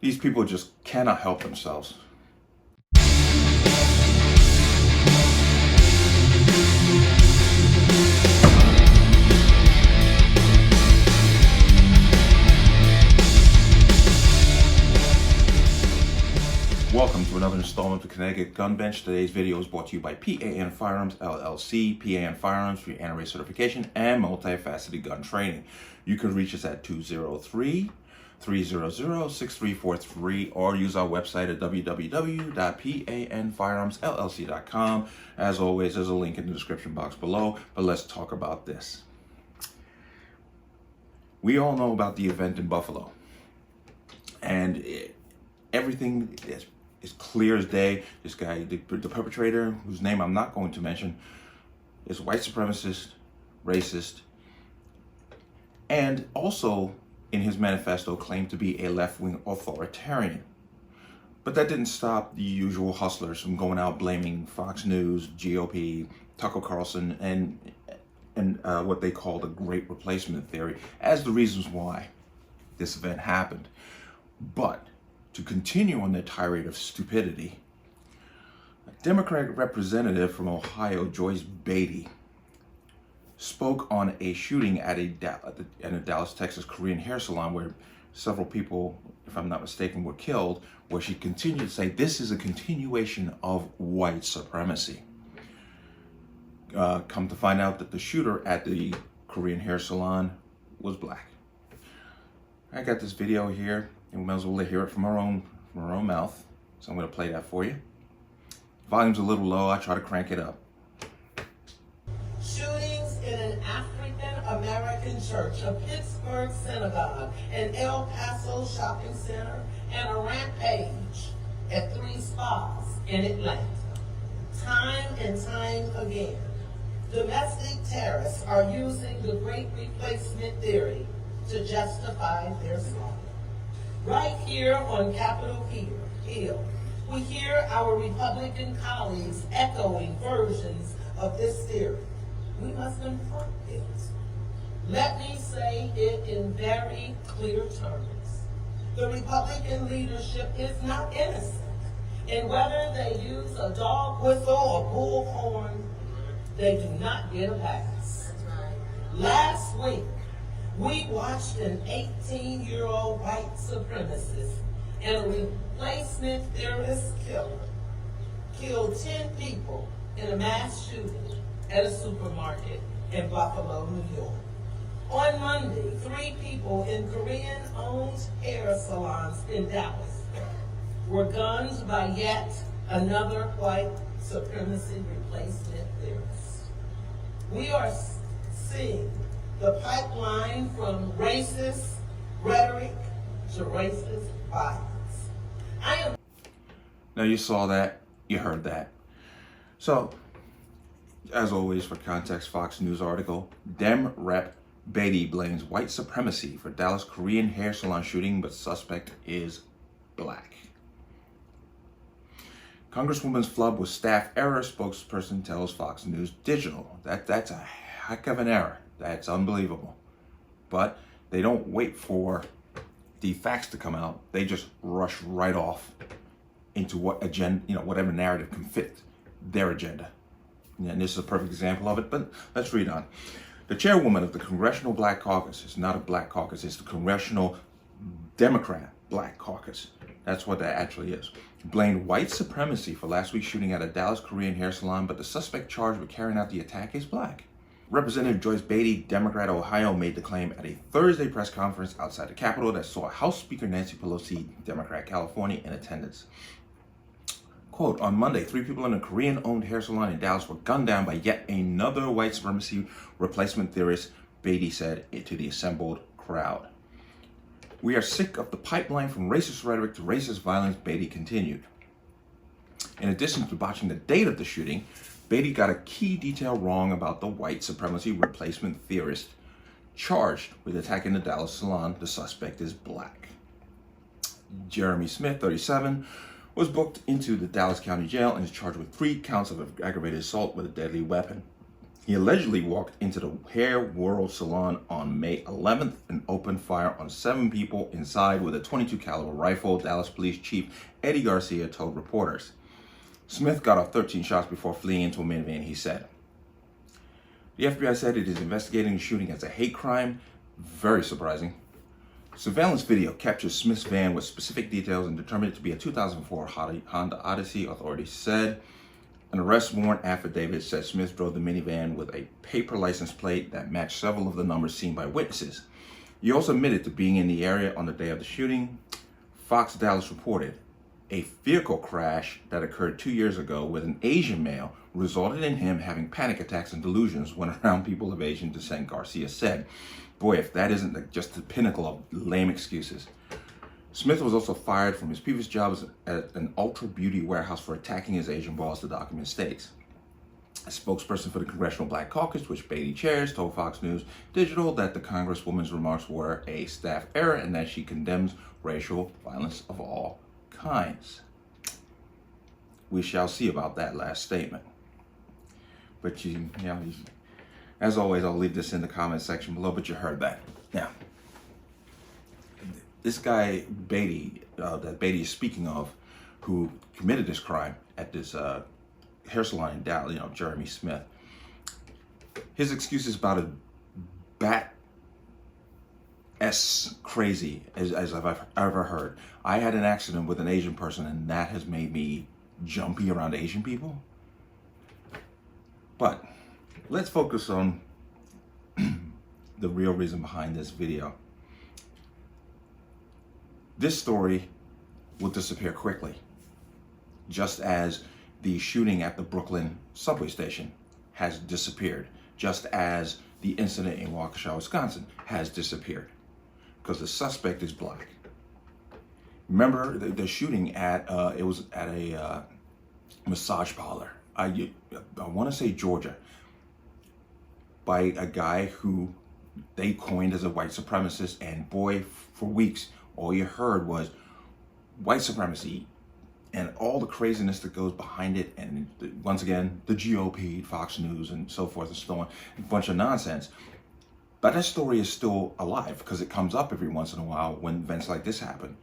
These people just cannot help themselves. Welcome to another installment of the Connecticut Gun Bench. Today's video is brought to you by P.A.N. Firearms, LLC. P.A.N. Firearms for your NRA certification and multifaceted gun training. You can reach us at 203-300-6343 or use our website at www.panfirearmsllc.com. As always, there's a link in the description box below, but let's talk about this. We all know about the event in Buffalo, and everything is clear as day. This guy, the perpetrator, whose name I'm not going to mention, is white supremacist, racist, and also in his manifesto claimed to be a left-wing authoritarian. But that didn't stop the usual hustlers from going out blaming Fox News, GOP, Tucker Carlson, and what they call the Great Replacement Theory as the reasons why this event happened. But to continue on their tirade of stupidity, a Democrat Representative from Ohio, Joyce Beatty, spoke on a shooting at a Dallas, Texas Korean hair salon where several people, if I'm not mistaken, were killed, where she continued to say this is a continuation of white supremacy. Come to find out that the shooter at the Korean hair salon was black. I got this video here, and we might as well hear it from our own mouth. So I'm going to play that for you. Volume's a little low. I try to crank it up. Shootings in an African-American church, a Pittsburgh synagogue, an El Paso shopping center, and a rampage at 3 spas in Atlanta. Time and time again, domestic terrorists are using the Great Replacement Theory to justify their slaughter. Right here on Capitol Hill, we hear our Republican colleagues echoing versions of this theory. We must confront it. Let me say it in very clear terms. The Republican leadership is not innocent, and whether they use a dog whistle or bullhorn, they do not get a pass. Last week, we watched an 18-year-old white supremacist and a replacement theorist killer kill 10 people in a mass shooting at a supermarket in Buffalo, New York. On Monday, 3 people in Korean-owned hair salons in Dallas were gunned by yet another white supremacy replacement theorist. We are seeing the pipeline from racist rhetoric to racist violence. Now you saw that, you heard that. So, as always, for context, Fox News article, Dem Rep Beatty blames white supremacy for Dallas Korean hair salon shooting, but suspect is black. Congresswoman's flub with staff error, spokesperson tells Fox News Digital. That's a heck of an error. That's unbelievable. But they don't wait for the facts to come out. They just rush right off into what agenda, whatever narrative can fit their agenda. And this is a perfect example of it, but let's read on. The chairwoman of the Congressional Black Caucus, it's not a black caucus, it's the Congressional Democrat Black Caucus. That's what that actually is. Blamed white supremacy for last week's shooting at a Dallas Korean hair salon, but the suspect charged with carrying out the attack is black. Representative Joyce Beatty, Democrat Ohio, made the claim at a Thursday press conference outside the Capitol that saw House Speaker Nancy Pelosi, Democrat California, in attendance. Quote, on Monday, 3 people in a Korean-owned hair salon in Dallas were gunned down by yet another white supremacy replacement theorist, Beatty said to the assembled crowd. We are sick of the pipeline from racist rhetoric to racist violence, Beatty continued. In addition to botching the date of the shooting, Beatty got a key detail wrong about the white supremacy replacement theorist charged with attacking the Dallas salon. The suspect is black. Jeremy Smith, 37, was booked into the Dallas County Jail and is charged with 3 counts of aggravated assault with a deadly weapon. He allegedly walked into the Hair World Salon on May 11th and opened fire on 7 people inside with a .22 caliber rifle, Dallas Police Chief Eddie Garcia told reporters. Smith got off 13 shots before fleeing into a minivan, he said. The FBI said it is investigating the shooting as a hate crime. Very surprising. Surveillance video captures Smith's van with specific details and determined it to be a 2004 Honda Odyssey, authorities said. An arrest warrant affidavit said Smith drove the minivan with a paper license plate that matched several of the numbers seen by witnesses. He also admitted to being in the area on the day of the shooting. Fox Dallas reported a vehicle crash that occurred 2 years ago with an Asian male resulted in him having panic attacks and delusions when around people of Asian descent, Garcia said. Boy, if that isn't just the pinnacle of lame excuses. Smith was also fired from his previous job at an ultra beauty warehouse for attacking his Asian boss, the document states. A spokesperson for the Congressional Black Caucus, which Beatty chairs, told Fox News Digital that the Congresswoman's remarks were a staff error and that she condemns racial violence of all kinds. We shall see about that last statement. But as always, I'll leave this in the comment section below, but you heard that. Now, this guy, Beatty, that Beatty is speaking of, who committed this crime at this hair salon in Dallas, Jeremy Smith, his excuse is about as bat-s crazy as I've ever heard. I had an accident with an Asian person, and that has made me jumpy around Asian people. But let's focus on the real reason behind this video. This story will disappear quickly, just as the shooting at the Brooklyn subway station has disappeared, just as the incident in Waukesha, Wisconsin has disappeared, because the suspect is black. Remember the shooting it was at a massage parlor, I want to say Georgia, by a guy who they coined as a white supremacist, and boy, for weeks, all you heard was white supremacy and all the craziness that goes behind it. And once again, the GOP, Fox News, and so forth and so on, a bunch of nonsense. But that story is still alive because it comes up every once in a while when events like this happen.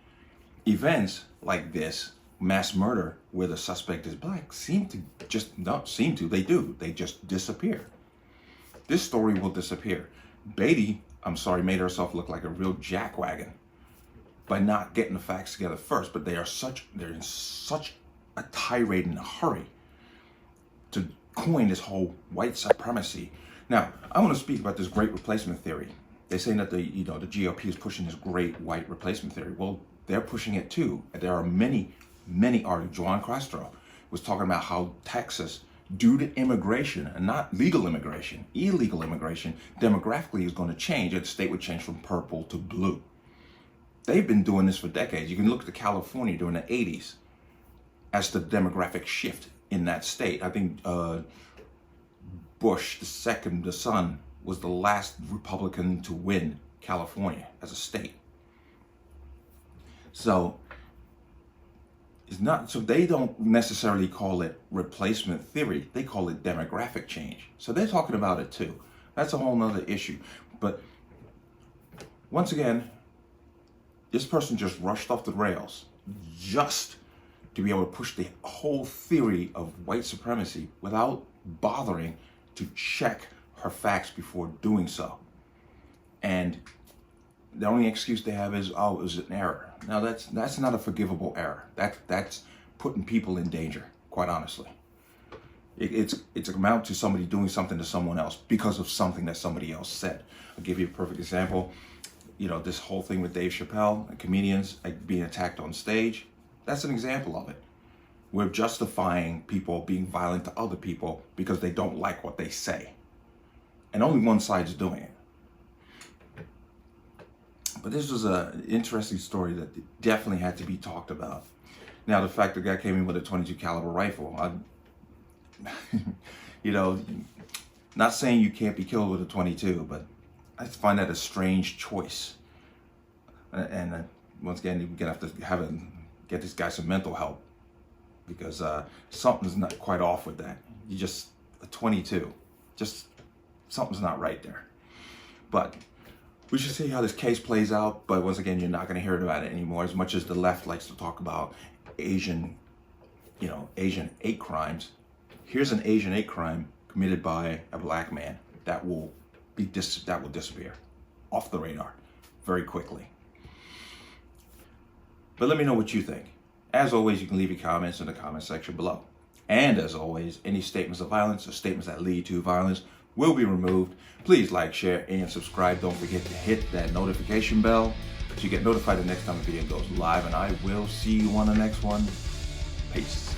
Events like this, mass murder where the suspect is black, they just disappear. This story will disappear. Beatty, made herself look like a real jackwagon by not getting the facts together first, but they're in such a tirade and a hurry to coin this whole white supremacy. Now, I want to speak about this great replacement theory. They're saying that the GOP is pushing this great white replacement theory. Well, they're pushing it too. There are many articles. Julian Castro was talking about how Texas, due to immigration, and not legal immigration, illegal immigration, demographically is going to change. The state would change from purple to blue. They've been doing this for decades. You can look at California during the 80s as the demographic shift in that state. I think Bush, the son, was the last Republican to win California as a state. So they don't necessarily call it replacement theory. They call it demographic change. So they're talking about it too. That's a whole nother issue. But once again, this person just rushed off the rails just to be able to push the whole theory of white supremacy without bothering to check her facts before doing so. And the only excuse they have is, oh, it was an error. Now that's not a forgivable error. That's putting people in danger, quite honestly. It's amount to somebody doing something to someone else because of something that somebody else said. I'll give you a perfect example. This whole thing with Dave Chappelle and comedians being attacked on stage, that's an example of it. We're justifying people being violent to other people because they don't like what they say. And only one side's doing it. But this was an interesting story that definitely had to be talked about. Now, the fact the guy came in with a .22 caliber rifle, not saying you can't be killed with a .22, but I find that a strange choice. And once again, you're gonna have to get this guy some mental help, because something's not quite off with that. You just a .22, just something's not right there. But we should see how this case plays out. But once again, you're not going to hear about it anymore. As much as the left likes to talk about Asian hate crimes, here's an Asian hate crime committed by a black man that will disappear off the radar very quickly. But let me know what you think. As always, you can leave your comments in the comment section below. And as always, any statements of violence or statements that lead to violence will be removed. Please like, share, and subscribe. Don't forget to hit that notification bell so you get notified the next time a video goes live. And I will see you on the next one. Peace.